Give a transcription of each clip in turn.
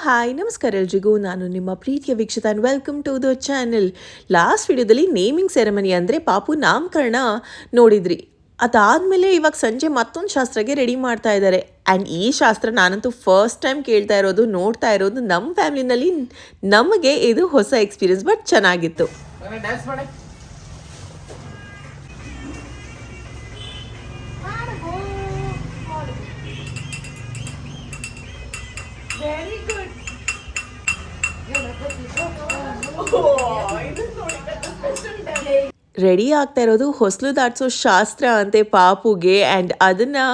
Hi ನಮಸ್ಕಾರ ಎಲ್ರಿಗೂ, ನಾನು ನಿಮ್ಮ ಪ್ರೀತಿಯ ವೀಕ್ಷಿತ and welcome to the channel. Last ವಿಡಿಯೋದಲ್ಲಿ ನೇಮಿಂಗ್ ಸೆರೆಮನಿ ಅಂದರೆ ಪಾಪು ನಾಮಕರಣ ನೋಡಿದ್ರಿ. ಅದಾದಮೇಲೆ ಇವಾಗ ಸಂಜೆ ಮತ್ತೊಂದು ಶಾಸ್ತ್ರಕ್ಕೆ ರೆಡಿ ಮಾಡ್ತಾ ಇದ್ದಾರೆ. ಆ್ಯಂಡ್ ಈ ಶಾಸ್ತ್ರ ನಾನಂತೂ ಫಸ್ಟ್ ಟೈಮ್ ಕೇಳ್ತಾ ಇರೋದು, ನೋಡ್ತಾ ಇರೋದು. ನಮ್ಮ ಫ್ಯಾಮಿಲಿನಲ್ಲಿ ನಮಗೆ ಇದು ಹೊಸ ಎಕ್ಸ್ಪೀರಿಯನ್ಸ್, ಬಟ್ ಚೆನ್ನಾಗಿತ್ತು. Very good. ರೆಡಿ ಆಗ್ತಾ ಇರೋದು ಹೊಸಲು ದಾಟ್ಸೋ ಶಾಸ್ತ್ರ ಅಂತೆ ಪಾಪುಗೆ. ಆ್ಯಂಡ್ ಅದನ್ನು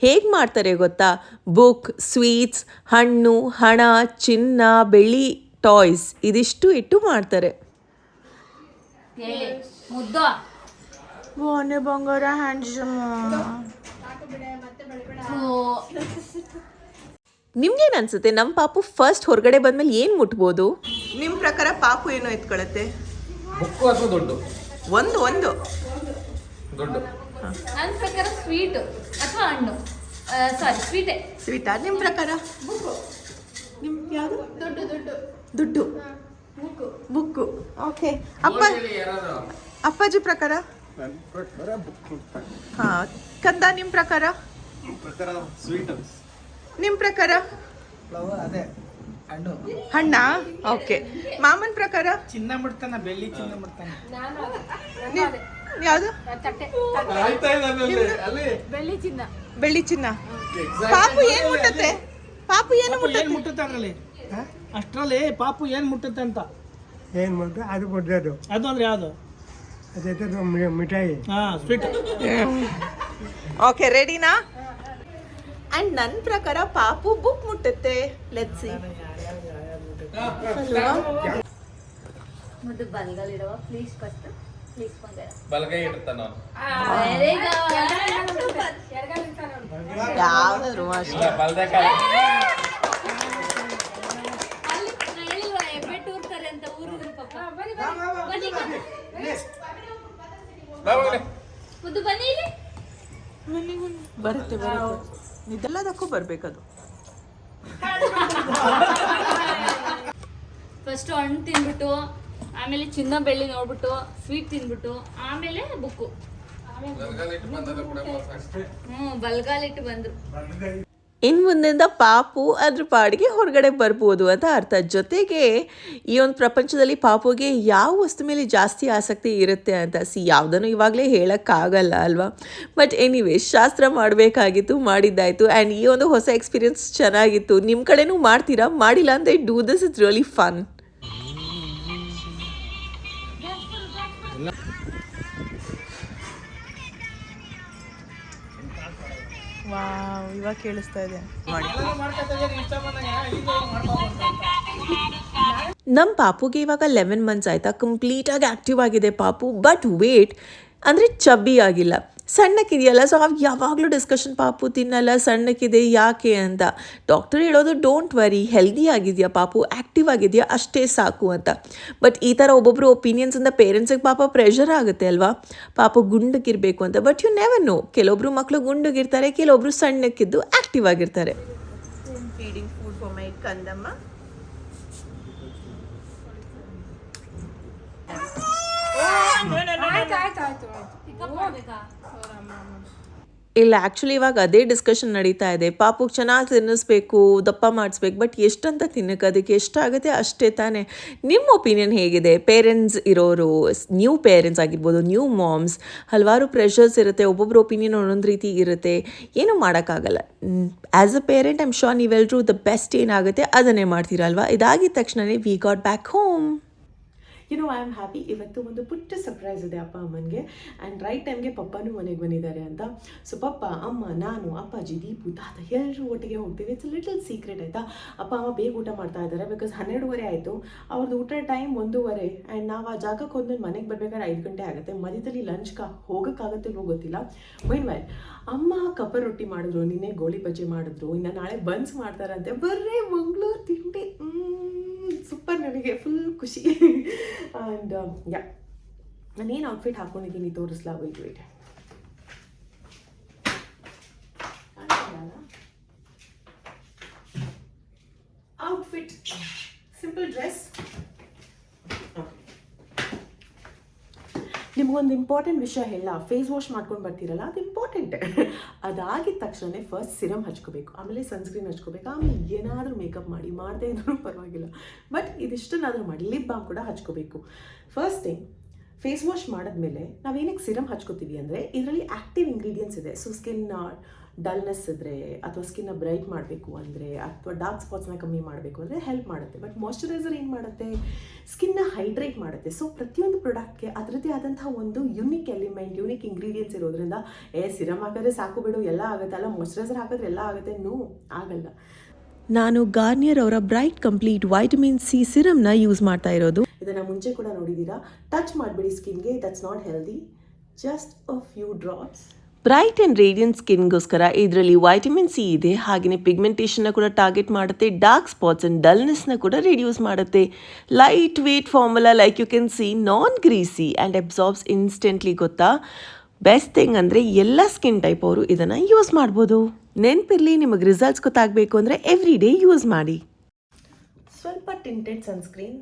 ಹೇಗೆ ಮಾಡ್ತಾರೆ ಗೊತ್ತಾ? ಬುಕ್, ಸ್ವೀಟ್ಸ್, ಹಣ್ಣು, ಹಣ, ಚಿನ್ನ, ಬೆಳ್ಳಿ, ಟಾಯ್ಸ್ ಇದಿಷ್ಟು ಇಟ್ಟು ಮಾಡ್ತಾರೆ. ಬೋನೆ ಬಂಗಾರ ಹ್ಯಾಂಡ್ಸಮ್. ನಿಮ್ಗೇನು ಅನ್ಸುತ್ತೆ, ನಮ್ಮ ಪಾಪು ಫಸ್ಟ್ ಹೊರಗಡೆ ಬಂದ್ಮೇಲೆ ಏನು ಮುಟ್ಬೋದು? ನಿಮ್ಮ ಪ್ರಕಾರ ಪಾಪು ಏನೋ ಎತ್ಕೊಳತ್ತೆ? ಬುಕ್ಕು ಅಥವಾ ದುಡ್ಡು? ಒಂದು ದುಡ್ಡು. ನನ್ನ ಪ್ರಕಾರ ಸ್ವೀಟ್ ಅಥವಾ ಹಣ್ಣು. ಸಾರಿ, ಸ್ವೀಟಾ? ನಿಮ್ಮ ಪ್ರಕಾರ? ನಿಮ್ಗೆ ಯಾವುದು? ದುಡ್ಡು. ಬುಕ್ಕು. ಓಕೆ. ಅಪ್ಪಾಜಿ ಪ್ರಕಾರ? ಹಾಂ. ಕಂದ, ನಿಮ್ಮ ಪ್ರಕಾರ? ನಿಮ್ಮ ಪ್ರಕಾರ? ಅದೇ ಹಣ್ಣ. ಓಕೆ. ಮಾಮನ್ ಪ್ರಕಾರ? ಚಿನ್ನ ಮುಟ್ತಾನ, ಬೆಳ್ಳಿ ಚಿನ್ನ ಮುಟ್ತಾನ. ಯಾವುದು? ಬೆಳ್ಳಿ ಚಿನ್ನ. ಪಾಪು ಏನು ಮುಟ್ಟತ್ತೆ? ಪಾಪು ಏನು ಮುಟ್ಟುತ್ತೆ ಅದ್ರಲ್ಲಿ? ಅಷ್ಟರಲ್ಲಿ ಪಾಪು ಏನ್ ಮುಟ್ಟುತ್ತೆ ಅಂತ? ಏನು ಮುಟ್ಟ ಅದು ಮುಟ್ಟೋದು. ಅದು ಅಂದ್ರೆ ಯಾವುದು? ಅದೇ ಮಿಠಾಯಿ. ಸ್ವೀಟ್. ಓಕೆ, ರೆಡಿನಾ? ಅಂಡ್ ನನ್ನ ಪ್ರಕಾರ ಪಾಪು ಬುಕ್ ಮುಟ್ಟುತ್ತೆ. Let's see. ಮುದ್ದು ಬಲ್ಗಲಿಡುವ ಪ್ಲೀಸ್ ಫಸ್ಟ್. ಪ್ಲೀಸ್ ಬಂಗಾರ ಬಲಗೈ ಇಡ್ತಾನ. Very good. ಯಾವ್ದಾದ್ರು ಅಷ್ಟೇ. ಬಲದ ಕಾಲ ಅಲ್ಲಿ ಹೇಳಿಲ್ವಾ ಹೆಬ್ಬೆಟ್ಟು ಊರ್ತಾರೆ ಅಂತ ಊರಿದ್ರು ಪಾಪ. ಬನ್ನಿ ಮುದ್ದು ಬನ್ನಿ ಇಲ್ಲಿ. ಬರುತ್ತೆ. ಇದೆಲ್ಲದಕ್ಕೂ ಬರ್ಬೇಕದು. ಫಸ್ಟ್ ಹಣ್ಣು ತಿನ್ಬಿಟ್ಟು, ಆಮೇಲೆ ಚಿನ್ನ ಬೆಳ್ಳಿ ನೋಡ್ಬಿಟ್ಟು, ಸ್ವೀಟ್ ತಿನ್ಬಿಟ್ಟು, ಆಮೇಲೆ ಬುಕ್ಕು. ಬಲ್ಗಾಲಿಟ್ಟು ಬಂದ್ರು. ಇನ್ನು ಮುಂದಿಂದ ಪಾಪು ಅದ್ರ ಪಾಡಿಗೆ ಹೊರಗಡೆ ಬರ್ಬೋದು ಅಂತ ಅರ್ಥ. ಜೊತೆಗೆ ಈ ಒಂದು ಪ್ರಪಂಚದಲ್ಲಿ ಪಾಪುಗೆ ಯಾವ ವಸ್ತು ಮೇಲೆ ಜಾಸ್ತಿ ಆಸಕ್ತಿ ಇರುತ್ತೆ ಅಂತ ಯಾವುದನ್ನು ಇವಾಗಲೇ ಹೇಳೋಕ್ಕಾಗಲ್ಲ ಅಲ್ವಾ? ಬಟ್ ಎನಿವೇ, ಶಾಸ್ತ್ರ ಮಾಡಬೇಕಾಗಿತ್ತು, ಮಾಡಿದ್ದಾಯಿತು. ಆ್ಯಂಡ್ ಈ ಒಂದು ಹೊಸ ಎಕ್ಸ್ಪೀರಿಯನ್ಸ್ ಚೆನ್ನಾಗಿತ್ತು. ನಿಮ್ಮ ಕಡೆನೂ ಮಾಡ್ತೀರಾ? ಮಾಡಿಲ್ಲ ಅಂದರೆ do this, it's really fun. Wow, ಇವಾಗ ಕೇಳಿಸ್ತಾ ಇದೆ. ನಮ್ಮ ಪಾಪುಗೆ ಇವಾಗ 11 ಮಂತ್ಸ್ ಆಯಿತಾ. ಕಂಪ್ಲೀಟಾಗಿ ಆ್ಯಕ್ಟಿವ್ ಆಗಿದೆ ಪಾಪು. ಬಟ್ ವೇಟ್ ಅಂದರೆ ಚಬ್ಬಿ ಆಗಿಲ್ಲ, ಸಣ್ಣಕ್ಕಿದೆಯಲ್ಲ. ಸೊ ಅವು ಯಾವಾಗಲೂ ಡಿಸ್ಕಷನ್, ಪಾಪು ತಿನ್ನಲ್ಲ, ಸಣ್ಣಕ್ಕಿದೆ, ಯಾಕೆ ಅಂತ. ಡಾಕ್ಟರ್ ಹೇಳೋದು ಡೋಂಟ್ ವರಿ, ಹೆಲ್ದಿ ಆಗಿದೆಯಾ ಪಾಪು, ಆ್ಯಕ್ಟಿವ್ ಆಗಿದೆಯಾ, ಅಷ್ಟೇ ಸಾಕು ಅಂತ. ಬಟ್ ಈ ಥರ ಒಬ್ಬೊಬ್ಬರು ಒಪಿನಿಯನ್ಸಿಂದ ಪೇರೆಂಟ್ಸಿಗೆ ಪಾಪ ಪ್ರೆಷರ್ ಆಗುತ್ತೆ ಅಲ್ವಾ, ಪಾಪು ಗುಂಡಗಿರಬೇಕು ಅಂತ. ಬಟ್ ಯು ನೆವರ್ ನೋ, ಕೆಲವೊಬ್ರು ಮಕ್ಕಳು ಗುಂಡಗಿರ್ತಾರೆ, ಕೆಲವೊಬ್ರು ಸಣ್ಣಕ್ಕಿದ್ದು ಆ್ಯಕ್ಟಿವ್ ಆಗಿರ್ತಾರೆ. ಫೀಡಿಂಗ್ ಫುಡ್ ಫಾರ್ ಮೈ ಕಂದಮ್ಮ. ಇಲ್ಲ, ಆ್ಯಕ್ಚುಲಿ ಇವಾಗ ಅದೇ ಡಿಸ್ಕಷನ್ ನಡೀತಾ ಇದೆ. ಪಾಪುಗೆ ಚೆನ್ನಾಗಿ ತಿನ್ನಿಸ್ಬೇಕು, ದಪ್ಪ ಮಾಡಿಸ್ಬೇಕು. ಬಟ್ ಎಷ್ಟಂತ ತಿನ್ನಕ್ಕೆ, ಅದಕ್ಕೆ ಎಷ್ಟಾಗುತ್ತೆ ಅಷ್ಟೇ ತಾನೇ. ನಿಮ್ಮ ಒಪಿನಿಯನ್ ಹೇಗಿದೆ? ಪೇರೆಂಟ್ಸ್ ಇರೋರು, ನ್ಯೂ ಪೇರೆಂಟ್ಸ್ ಆಗಿರ್ಬೋದು, ನ್ಯೂ ಮಾಮ್ಸ್, ಹಲವಾರು ಪ್ರೆಷರ್ಸ್ ಇರುತ್ತೆ. ಒಬ್ಬೊಬ್ಬರು ಒಪಿನಿಯನ್ ಒಂದೊಂದು ರೀತಿ ಇರುತ್ತೆ. ಏನೂ ಮಾಡೋಕ್ಕಾಗಲ್ಲ. As a parent I am sure ನೀವೆಲ್ಲರೂ ದ ಬೆಸ್ಟ್ ಏನಾಗುತ್ತೆ ಅದನ್ನೇ ಮಾಡ್ತೀರಲ್ವಾ. ಇದಾಗಿದ ತಕ್ಷಣವೇ we got back home. I am happy. ಇವತ್ತು ಒಂದು ಪುಟ್ಟ ಸರ್ಪ್ರೈಸ್ ಇದೆ ಅಪ್ಪ ಅಮ್ಮನಿಗೆ. ಆ್ಯಂಡ್ ರೈಟ್ ಟೈಮ್ಗೆ ಪಪ್ಪನೂ ಮನೆಗೆ ಬಂದಿದ್ದಾರೆ ಅಂತ. ಸೊ ಪಪ್ಪ, ಅಮ್ಮ, ನಾನು, ಅಪ್ಪಾಜಿ, ದೀಪು, ತಾತ ಎಲ್ಲರೂ ಒಟ್ಟಿಗೆ ಹೋಗ್ತೀವಿ. ಇಟ್ಸ್ ಲಿಟಲ್ ಸೀಕ್ರೆಟ್, ಆಯಿತಾ? ಅಪ್ಪ ಅಮ್ಮ ಬೇಗ ಊಟ ಮಾಡ್ತಾ ಇದ್ದಾರೆ. ಬಿಕಾಸ್ 12:30 ಆಯಿತು. ಅವ್ರದ್ದು ಊಟ ಟೈಮ್ 1:30. ಆ್ಯಂಡ್ ನಾವು ಆ ಜಾಗಕ್ಕೆ ಹೋದ್ಮೇಲೆ ಮನೆಗೆ ಬರ್ಬೇಕಾದ್ರೆ 5 ಗಂಟೆ ಆಗುತ್ತೆ. ಮಧ್ಯದಲ್ಲಿ ಲಂಚ್ಗೆ ಹೋಗೋಕ್ಕಾಗತ್ತೆ ಗೊತ್ತಿಲ್ಲ. ಮೈನ್ ವೈಲ್ ಅಮ್ಮ ಕಪ್ಪರ್ ರೊಟ್ಟಿ ಮಾಡಿದ್ರು, ನಿನ್ನೆ ಗೋಳಿ ಬಜ್ಜಿ ಮಾಡಿದ್ರು, ಇನ್ನು ನಾಳೆ ಬನ್ಸ್ ಮಾಡ್ತಾರಂತೆ. ಬರ್ರೇ ಮಂಗಳೂರು ತಿಂಡಿ. ಸೂಪರ್, ನನಗೆ ಫುಲ್ ಖುಷಿ. ಆ್ಯಂಡ್ ಯಾ, ನಾನೇನು ಔಟ್ಫಿಟ್ ಹಾಕ್ಕೊಂಡಿದ್ದೀನಿ ತೋರಿಸ್ಲಾ? Wait outfit simple dress. ನಿಮಗೊಂದು ಇಂಪಾರ್ಟೆಂಟ್ ವಿಷಯ ಹೇಳ, ಫೇಸ್ ವಾಶ್ ಮಾಡ್ಕೊಂಡು ಬರ್ತೀರಲ್ಲ ಅದು ಇಂಪಾರ್ಟೆಂಟ್. ಅದಾಗಿದ ತಕ್ಷಣ ಫಸ್ಟ್ ಸಿರಮ್ ಹಚ್ಕೋಬೇಕು, ಆಮೇಲೆ ಸನ್ಸ್ಕ್ರೀನ್ ಹಚ್ಕೋಬೇಕು, ಆಮೇಲೆ ಏನಾದರೂ ಮೇಕಪ್ ಮಾಡಿ, ಮಾಡದೇ ಇದ್ರೂ ಪರವಾಗಿಲ್ಲ, ಬಟ್ ಇದಿಷ್ಟನ್ನಾದರೂ ಮಾಡಿ. ಲಿಪ್ ಬಾಮ್ ಕೂಡ ಹಚ್ಕೋಬೇಕು. ಫಸ್ಟ್ ಥಿಂಗ್, ಫೇಸ್ ವಾಶ್ ಮಾಡಿದ್ಮೇಲೆ ನಾವೇನಕ್ಕೆ ಸಿರಮ್ ಹಚ್ಕೋತೀವಿ ಅಂದರೆ ಇದರಲ್ಲಿ ಆ್ಯಕ್ಟಿವ್ ಇಂಗ್ರೀಡಿಯೆಂಟ್ಸ್ ಇದೆ. ಸೊ ಸ್ಕಿನ್ ಡಲ್ನೆಸ್ ಇದ್ದರೆ ಅಥವಾ ಸ್ಕಿನ್ನ ಬ್ರೈಟ್ ಮಾಡಬೇಕು ಅಂದರೆ ಅಥವಾ ಡಾರ್ಕ್ ಸ್ಪಾಟ್ಸ್ನ ಕಮ್ಮಿ ಮಾಡಬೇಕು ಅಂದರೆ ಹೆಲ್ಪ್ ಮಾಡುತ್ತೆ. ಬಟ್ ಮಾಯ್ಶ್ಚರೈಸರ್ ಏನು ಮಾಡುತ್ತೆ, ಸ್ಕಿನ್ನ ಹೈಡ್ರೇಟ್ ಮಾಡುತ್ತೆ. ಸೊ ಪ್ರತಿಯೊಂದು ಪ್ರಾಡಕ್ಟ್ಗೆ ಅದರದ್ದೇ ಆದಂತಹ ಒಂದು ಯುನಿಕ್ ಎಲಿಮೆಂಟ್, ಯುನಿಕ್ ಇಂಗ್ರೀಡಿಯೆಂಟ್ಸ್ ಇರೋದ್ರಿಂದ ಸಿರಮ್ ಹಾಕಿದ್ರೆ ಸಾಕು ಬಿಡು ಎಲ್ಲ ಆಗುತ್ತೆ, ಅಲ್ಲ ಮಾಯ್ಶ್ಚರೈಸರ್ ಹಾಕಿದ್ರೆ ಎಲ್ಲ ಆಗುತ್ತೆ, ನೋ ಆಗಲ್ಲ. ನಾನು ಗಾರ್ನಿಯರ್ ಅವರ ಬ್ರೈಟ್ ಕಂಪ್ಲೀಟ್ ವೈಟಮಿನ್ ಸಿ ಸಿರಮ್ನ ಯೂಸ್ ಮಾಡ್ತಾ ಇರೋದು. ಇದನ್ನು ಮುಂಚೆ ಕೂಡ ನೋಡಿದ್ದೀರಾ. ಟಚ್ ಮಾಡಬೇಡಿ ಸ್ಕಿನ್ಗೆ, that's not healthy. Just a few drops. Bright and radiant ಸ್ಕಿನ್ಗೋಸ್ಕರ ಇದರಲ್ಲಿ ವೈಟಮಿನ್ ಸಿ ಇದೆ. ಹಾಗೆಯೇ ಪಿಗ್ಮೆಂಟೇಷನ್ನ ಕೂಡ ಟಾರ್ಗೆಟ್ ಮಾಡುತ್ತೆ, ಡಾರ್ಕ್ ಸ್ಪಾಟ್ಸ್ ಆ್ಯಂಡ್ ಡಲ್ನೆಸ್ನ ಕೂಡ ರಿಡ್ಯೂಸ್ ಮಾಡುತ್ತೆ. Light weight formula, like you can see, non greasy and absorbs instantly. ಗೊತ್ತಾ, ಬೆಸ್ಟ್ ಥಿಂಗ್ ಅಂದರೆ ಎಲ್ಲ ಸ್ಕಿನ್ ಟೈಪ್ ಅವರು ಇದನ್ನು ಯೂಸ್ ಮಾಡ್ಬೋದು. ನೆನಪಿರಲಿ, ನಿಮಗೆ ರಿಸಲ್ಟ್ಸ್ ಗೊತ್ತಾಗಬೇಕು ಅಂದರೆ ಎವ್ರಿ ಡೇ ಯೂಸ್ ಮಾಡಿ. ಸ್ವಲ್ಪ ಟಿಂಟೆಡ್ ಸನ್ಸ್ಕ್ರೀನ್.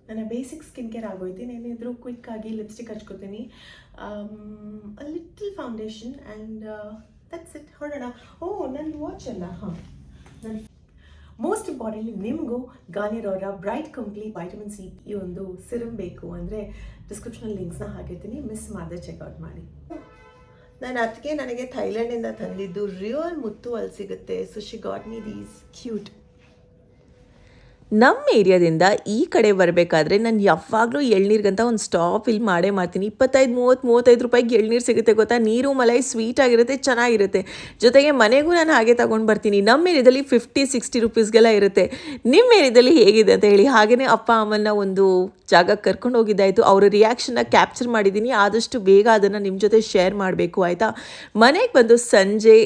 ನನ್ನ ಬೇಸಿಕ್ ಸ್ಕಿನ್ ಕೇರ್ ಆಗೋಯ್ತು. ಏನೇನಿದ್ರು ಕ್ವಿಕ್ ಆಗಿ ಲಿಪ್ಸ್ಟಿಕ್ ಹಚ್ಕೋತೀನಿ, little foundation and that's it. ಹೊರಡೋಣ. ನನ್ನ ವಾಚ್ ಅಲ್ಲ, ನನ್ನ ಮೋಸ್ಟ್ ಇಂಪಾರ್ಟೆಂಟ್ಲಿ ನಿಮಗೂ ಗಾರ್ನಿಯರ್ ಅವರ ಬ್ರೈಟ್ ಕಂಪ್ಲೀಟ್ ವೈಟಮಿನ್ ಸಿ ಈ ಒಂದು ಸಿರಮ್ ಬೇಕು ಅಂದರೆ ಡಿಸ್ಕ್ರಿಪ್ಷನಲ್ಲಿ ಲಿಂಕ್ಸ್ನ ಹಾಕಿರ್ತೀನಿ, ಮಿಸ್ ಮಾಡದೆ ಚೆಕ್ಔಟ್ ಮಾಡಿ. ನಾನು ಅದಕ್ಕೆ ನನಗೆ ಥೈಲ್ಯಾಂಡಿಂದ ತಂದಿದ್ದು ರಿಯಲ್ ಮುತ್ತು ಅಲ್ಲಿ ಸಿಗುತ್ತೆ. So she got me these cute. ನಮ್ಮ ಏರಿಯಾದಿಂದ ಈ ಕಡೆ ಬರಬೇಕಾದ್ರೆ ನಾನು ಯಾವಾಗಲೂ ಎಳ್ನೀರಿಗಂತ ಒಂದು ಸ್ಟಾಪ್ ಇಲ್ಲಿ ಮಾಡೇ ಮಾಡ್ತೀನಿ. 25-35 ರೂಪಾಯಿಗೆ ಎಳ್ನೀರು ಸಿಗುತ್ತೆ ಗೊತ್ತಾ. ನೀರು ಮಲೈ ಸ್ವೀಟ್ ಆಗಿರುತ್ತೆ, ಚೆನ್ನಾಗಿರುತ್ತೆ. ಜೊತೆಗೆ ಮನೆಗೂ ನಾನು ಹಾಗೆ ತೊಗೊಂಡು ಬರ್ತೀನಿ. ನಮ್ಮ ಏರಿಯಾದಲ್ಲಿ 50-60 ರುಪೀಸ್ಗೆಲ್ಲ ಇರುತ್ತೆ. ನಿಮ್ಮ ಏರಿಯಾದಲ್ಲಿ ಹೇಗಿದೆ ಅಂತ ಹೇಳಿ. ಹಾಗೆಯೇ ಅಪ್ಪ ಅಮ್ಮನ ಒಂದು ಜಾಗಕ್ಕೆ ಕರ್ಕೊಂಡು ಹೋಗಿದ್ದಾಯಿತು, ಅವರ ರಿಯಾಕ್ಷನ್ನ ಕ್ಯಾಪ್ಚರ್ ಮಾಡಿದ್ದೀನಿ. ಆದಷ್ಟು ಬೇಗ ಅದನ್ನು ನಿಮ್ಮ ಜೊತೆ ಶೇರ್ ಮಾಡಬೇಕು, ಆಯಿತಾ. ಮನೆಗೆ ಬಂದು ಸಂಜೆ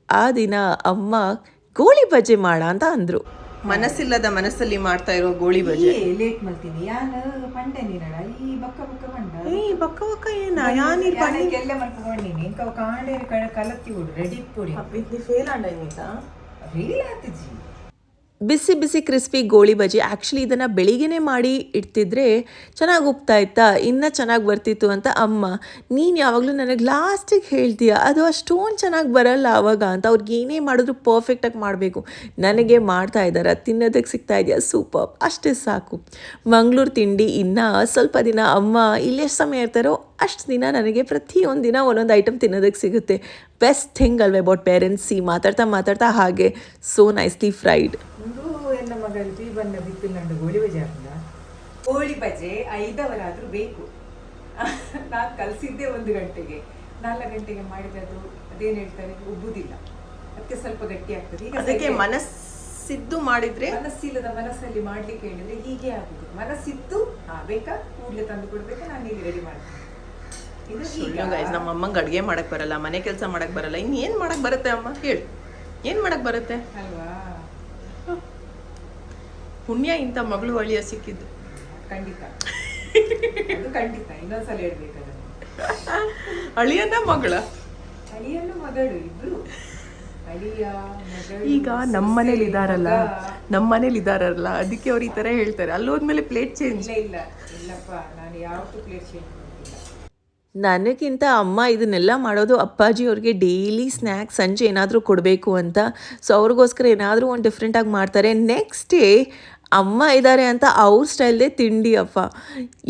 ಆ ದಿನ ಅಮ್ಮ ಗೋಳಿ ಬಜ್ಜಿ ಮಾಡ ಅಂತ ಅಂದರು. ಮನಸ್ಸಿಲ್ಲದ ಮನಸ್ಸಲ್ಲಿ ಮಾಡ್ತಾ ಇರೋ ಗೋಳಿ ಬಜೆ. ಲೇಟ್ ಮಾಡ್ತೀನಿ ಯಾನು ಪಂಡೆ ನೀರಡ ಈ ಬಕ್ಕ ಬಕ್ಕ ಪಂಡ ಬಕ್ಕ ಬಕ್ಕ ಏನ ಯಾನಿ ಎಲ್ಲ ಮಾಡ್ಕೊಂಡೀನಿ ಇಂಕ ಕಾಂಡೆ ಕಲತ್ತಿ ಬಿಡು ರೆಡಿ ಪುಡಿ ಇದು ಫೇಲ್ ಆಂಡ ರೀಲ್ ಆತಜಿ. ಬಿಸಿ ಬಿಸಿ ಕ್ರಿಸ್ಪಿ ಗೋಳಿ ಬಜ್ಜಿ. ಆ್ಯಕ್ಚುಲಿ ಇದನ್ನು ಬೆಳಿಗ್ಗೆನೇ ಮಾಡಿ ಇಡ್ತಿದ್ರೆ ಚೆನ್ನಾಗಿ ಉಪ್ತಾ ಇತ್ತಾ, ಇನ್ನೂ ಚೆನ್ನಾಗಿ ಬರ್ತಿತ್ತು ಅಂತ ಅಮ್ಮ, ನೀನು ಯಾವಾಗಲೂ ನನಗೆ ಲಾಸ್ಟಿಗೆ ಹೇಳ್ತೀಯ ಅದು ಅಷ್ಟೊಂದು ಚೆನ್ನಾಗಿ ಬರಲ್ಲ ಆವಾಗ ಅಂತ. ಅವ್ರಿಗೆ ಏನೇ ಮಾಡಿದ್ರು ಪರ್ಫೆಕ್ಟಾಗಿ ಮಾಡಬೇಕು. ನನಗೆ ಮಾಡ್ತಾ ಇದ್ದಾರೆ, ತಿನ್ನೋದಕ್ಕೆ ಸಿಗ್ತಾ ಇದೆಯಾ, ಸೂಪರ್, ಅಷ್ಟೇ ಸಾಕು. ಮಂಗಳೂರು ತಿಂಡಿ ಇನ್ನೂ ಸ್ವಲ್ಪ ದಿನ ಅಮ್ಮ ಇಲ್ಲೆಷ್ಟು ಸಮಯ ಇರ್ತಾರೋ ಅಷ್ಟು ದಿನ ನನಗೆ ಪ್ರತಿಯೊಂದು ದಿನ ಒಂದೊಂದು ಐಟಮ್ ತಿನ್ನೋದಕ್ಕೆ ಸಿಗುತ್ತೆ. ಬೆಸ್ಟ್ ಥಿಂಗ್ ಅಲ್ವೇ ಅಬೌಟ್ ಪೇರೆಂಟ್ಸ್. ಮಾತಾಡ್ತಾ ಹಾಗೆ ಸೋ ನೈಸ್ಲಿ ಫ್ರೈಡ್. ನನ್ನ ಮಗಲ್ಲಿ ಬಂದ ಬಿತ್ತಿಲ್ಲಂಡು ಗೋಳಿ ಬಜೆ ಹಾಕಿದ ಗೋಳಿ ಬಜೆ 5 ಅವರಾದರೂ ಬೇಕು. ನಾನು ಕಲಿಸಿದ್ದೆ 1 ಗಂಟೆಗೆ, 4 ಗಂಟೆಗೆ ಮಾಡಿದ್ದು ಅದೇನು ಹೇಳ್ತಾರೆ ಉಬ್ಬುದಿಲ್ಲ, ಅದಕ್ಕೆ ಸ್ವಲ್ಪ ಗಟ್ಟಿ ಆಗ್ತದೆ. ಈಗ ಅದಕ್ಕೆ ಮನಸ್ಸಿದ್ದು ಮಾಡಿದ್ರೆ, ಮನಸ್ಸಿಲ್ಲದ ಮನಸ್ಸಲ್ಲಿ ಮಾಡ್ಲಿಕ್ಕೆ ಹೇಳಿದ್ರೆ ಹೀಗೆ ಆಗುದು. ಮನಸ್ಸಿದ್ದು ಬೇಕಾ ಕೂಡಲೇ ತಂದು ಕೊಡ್ಬೇಕು, ನಾನು ಈಗ ರೆಡಿ ಮಾಡ್ತೀನಿ. ನಮ್ಮ ಅಮ್ಮಂಗೆ ಅಡುಗೆ ಮಾಡಕ್ಕೆ ಬರಲ್ಲ, ಮನೆ ಕೆಲಸ ಮಾಡಕ್ಕೆ ಬರಲ್ಲ, ಇನ್ನು ಏನು ಮಾಡಕ್ಕೆ ಬರುತ್ತೆ ಅಮ್ಮ ಹೇಳಿ, ಏನು ಮಾಡಕ್ಕೆ ಬರುತ್ತೆ ಅಲ್ವಾ. ಪುಣ್ಯ ಇಂಥ ಮಗಳು ಅಳಿಯ ಸಿಕ್ಕಿದ್ದು. ಖಂಡಿತ ಅದು ಖಂಡಿತ. ಇನ್ನೊಂದ್ಸಲ ಹೇಳ್ಬೇಕಾದ್ರೆ ಅಳಿಯನ ಮಗಳ, ಅಳಿಯನು ಮಗಳು ಇಬ್ರು, ಅಳಿಯ ಮಗಳು. ಈಗ ನಮ್ಮ ಮನೇಲಿ ಇದಾರಲ್ಲ ಅದಕ್ಕೆ ಅವ್ರು ಈ ಥರ ಹೇಳ್ತಾರೆ. ಅಲ್ಲೋದ್ಮೇಲೆ ಪ್ಲೇಟ್ ಚೇಂಜ್. ಇಲ್ಲಪ್ಪ, ನಾನು ಯಾವತ್ತೂ ಪ್ಲೇಟ್ ಚೇಂಜ್ ಮಾಡ್ತಿಲ್ಲ. ನನಗಿಂತ ಅಮ್ಮ ಇದನ್ನೆಲ್ಲ ಮಾಡೋದು ಅಪ್ಪಾಜಿ ಅವ್ರಿಗೆ ಡೈಲಿ ಸ್ನ್ಯಾಕ್ಸ್ ಸಂಜೆ ಏನಾದರೂ ಕೊಡಬೇಕು ಅಂತ. ಸೊ ಅವ್ರಿಗೋಸ್ಕರ ಏನಾದರೂ ಒಂದು ಡಿಫ್ರೆಂಟಾಗಿ ಮಾಡ್ತಾರೆ. ನೆಕ್ಸ್ಟ್ ಡೇ ಅಮ್ಮ ಇದ್ದಾರೆ ಅಂತ ಅವ್ರ ಸ್ಟೈಲ್ದೇ ತಿಂಡಿ ಅಪ್ಪ.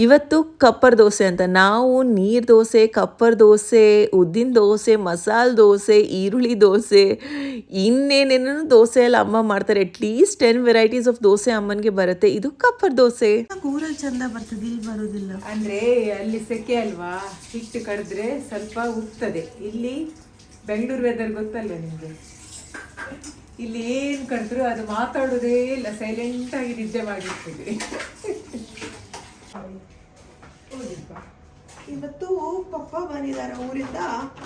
ಇವತ್ತು ಕಪ್ಪರ್ ದೋಸೆ ಅಂತ, ನಾವು ನೀರು ದೋಸೆ, ಕಪ್ಪರ್ ದೋಸೆ, ಉದ್ದಿನ ದೋಸೆ, ಮಸಾಲೆ ದೋಸೆ, ಈರುಳ್ಳಿ ದೋಸೆ, ಇನ್ನೇನೇನೋ ದೋಸೆ ಎಲ್ಲ ಅಮ್ಮ ಮಾಡ್ತಾರೆ. ಅಟ್ಲೀಸ್ಟ್ 10 ವೆರೈಟೀಸ್ ಆಫ್ ದೋಸೆ ಅಮ್ಮನಿಗೆ ಬರುತ್ತೆ. ಇದು ಕಪ್ಪರ್ ದೋಸೆ. ಊರಲ್ಲಿ ಚಂದ ಬರ್ತದೆ, ಇಲ್ಲಿ ಬರೋದಿಲ್ಲ. ಅಂದ್ರೆ ಅಲ್ಲಿ ಸೆಕೆ ಅಲ್ವಾ, ಹಿಟ್ಟು ಕಡಿದ್ರೆ ಸ್ವಲ್ಪ ಉಪ್ತದೆ. ಇಲ್ಲಿ ಬೆಂಗಳೂರು ವೆದರ್ ಗೊತ್ತಲ್ವ ನಿಮಗೆ, ಇಲ್ಲಿ ಏನು ಕಡಿದ್ರು ಅದು ಮಾತಾಡೋದೇ ಇಲ್ಲ, ಸೈಲೆಂಟ್ ಆಗಿ ನಿದ್ದೆ ಮಾಡಿರ್ತದೆ. ಇವತ್ತು ಪಪ್ಪ ಬಂದಿದ್ದಾರೆ ಊರಿಂದ.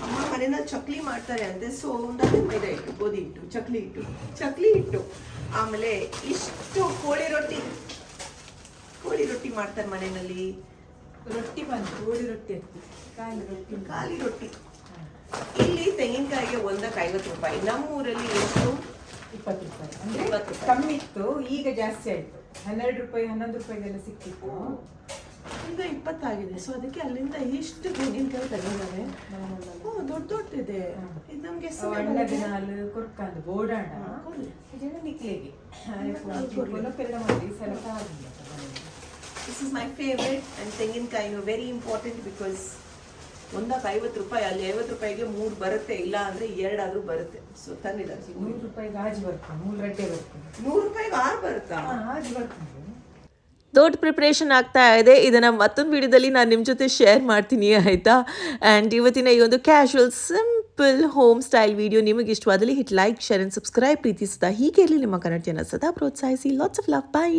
ಅಮ್ಮ ಮನೆಯಲ್ಲಿ ಚಕ್ಲಿ ಮಾಡ್ತಾರೆ ಅಂತೆ. ಸೊ ನಾನು ಮೈದಾ ಹಿಟ್ಟು, ಗೋಧಿ ಹಿಟ್ಟು, ಚಕ್ಲಿ ಹಿಟ್ಟು, ಆಮೇಲೆ ಇಷ್ಟು ಕೋಳಿ ರೊಟ್ಟಿ ಮಾಡ್ತಾರೆ ಮನೆಯಲ್ಲಿ. ರೊಟ್ಟಿ ಬಂದು ಗೋಳಿ ರೊಟ್ಟಿ ಖಾಲಿ ರೊಟ್ಟಿ ಇಲ್ಲಿ ತೆಂಗಿನಕಾಯಿಗೆ ಒಂದಕ್ಕೆ 50 ರೂಪಾಯಿ. ನಮ್ಮೂರಲ್ಲಿ ಎಷ್ಟು? 20 ರೂಪಾಯಿ ಅಂದ್ರೆ 20 ರೂಪಾಯಿ. ಕಮ್ಮಿ ಇತ್ತು, ಈಗ ಜಾಸ್ತಿ ಆಯ್ತು. 12 ರೂಪಾಯಿ 11 ರೂಪಾಯಿಗೆಲ್ಲ ಸಿಕ್ತಿತ್ತು. ಈಗ 20 ಆಗಿದೆ. ಸೊ ಅದಕ್ಕೆ ಅಲ್ಲಿಂದ ಇಷ್ಟು ತೆಂಗಿನಕಾಯಿ ತಗೊಂಡಾರೆ. ದೊಡ್ಡ ದೊಡ್ಡದಿದೆ. ಇದು ನಮ್ಗೆ ಅಣ್ಣದ ಹಾಲು ಕೊರ್ಕಂದು ಬೋಡಾಣ ಜನ ನಿಕ್ಲೆಗೆ ಕೊಲಪೆಲ್ಲ ಮಾಡಿ ಸ್ವಲ್ಪ ಆಗಿಲ್ಲ. This is my favourite. And ತೆಂಗಿನಕಾಯಿ ವೆರಿ ಇಂಪಾರ್ಟೆಂಟ್ ಬಿಕಾಸ್ ಒಂದಕ್ಕೆ 50 ರೂಪಾಯಿ, ಅಲ್ಲಿ 50 ರೂಪಾಯಿಗೆ 3 ಬರುತ್ತೆ, ಇಲ್ಲ ಅಂದ್ರೆ 2 ಆದ್ರೂ ಬರುತ್ತೆ. ಸೊ ತಂದಿದ್ದಾರೆ. 100 ರೂಪಾಯಿಗೆ ಆಜು ಬರ್ತದೆ, 3 ಗಂಟೆ ಬರ್ತದೆ. 100 ರೂಪಾಯಿಗೆ 6 ಬರುತ್ತಾ? ಆಜು ಬರ್ತದೆ. ದೊಡ್ಡ ಪ್ರಿಪ್ರೇಷನ್ ಆಗ್ತಾ ಇದೆ. ಇದನ್ನು ಮತ್ತೊಂದು ವಿಡಿಯೋದಲ್ಲಿ ನಾನು ನಿಮ್ಮ ಜೊತೆ ಶೇರ್ ಮಾಡ್ತೀನಿ ಆಯಿತಾ. ಆ್ಯಂಡ್ ಇವತ್ತಿನ ಈ ಒಂದು casual simple home style video ನಿಮಗೆ ಇಷ್ಟವಾದಲ್ಲಿ hit like, share and subscribe. ಪ್ರೀತಿಸುತ್ತಾ ಹೀಗೆ ಇರಲಿ ನಿಮ್ಮ ಕನ್ನಡ ಚಾನಲ್ ಸದಾ ಪ್ರೋತ್ಸಾಹಿಸಿ. Lots of love. ಬೈ.